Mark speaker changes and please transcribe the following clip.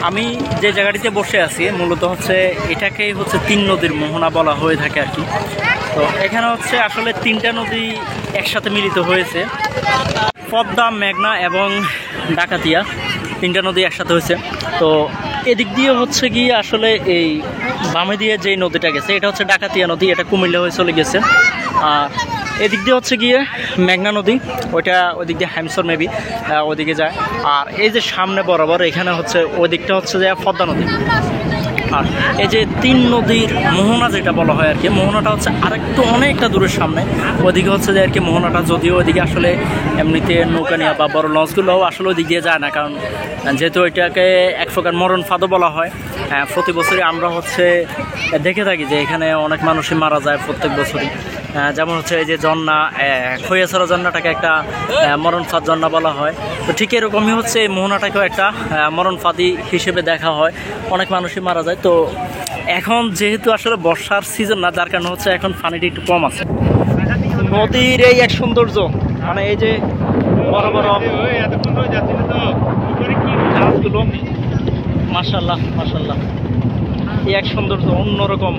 Speaker 1: আমি যে জায়গাটিতে বসে আছি মূলত হচ্ছে এটাকেই হচ্ছে তিন নদীর মোহনা বলা হয়ে থাকে আর কি। তো এখানে হচ্ছে আসলে তিনটা নদী একসাথে মিলিত হয়েছে, পদ্মা, মেঘনা এবং ডাকাতিয়া, তিনটা নদী একসাথে হয়েছে। তো এদিক দিয়ে হচ্ছে গিয়ে আসলে এই বামে দিয়ে যেই নদীটা গেছে এটা হচ্ছে ডাকাতিয়া নদী, এটা কুমিল্লা হয়ে চলে গেছে। আর এদিক দিয়ে হচ্ছে গিয়ে মেঘনা নদী, ওইটা ওই দিক দিয়ে হ্যামসর মেবি ওইদিকে যায়। আর এই যে সামনে বরাবর এখানে হচ্ছে ওই দিকটা হচ্ছে যে পদ্মা নদী। আর এই যে তিন নদীর মোহনা যেটা বলা হয় আর কি, মোহনাটা হচ্ছে আরেকটু অনেকটা দূরের সামনে, ওইদিকে হচ্ছে যে আর কি মোহনাটা, যদিও ওইদিকে আসলে এমনিতে নৌকা নিয়ে বা বড় লঞ্চগুলোও আসলে ওইদিক দিয়ে যায় না, কারণ যেহেতু ওইটাকে এক প্রকার মরণ ফাঁদও বলা হয়। প্রতি বছরই আমরা হচ্ছে দেখে থাকি যে এখানে অনেক মানুষই মারা যায় প্রত্যেক বছরই। যেমন হচ্ছে এই যে জন্না, খৈয়াছড়া জন্নাটাকে একটা মরণ ফাঁদ জন্না বলা হয়। তো ঠিক এরকমই হচ্ছে এই মোহনাটাকেও একটা মরণ ফাঁদি হিসেবে দেখা হয়, অনেক মানুষই মারা যায়। তো এখন যেহেতু আসলে বর্ষার সিজন না, যার কারণে হচ্ছে এখন পানিটা একটু কম আছে। নদীর এই এক সৌন্দর্য, মানে এই যে বড় বড় গাছগুলো, মাশাআল্লাহ মাশাআল্লাহ, এই এক সৌন্দর্য অন্যরকম।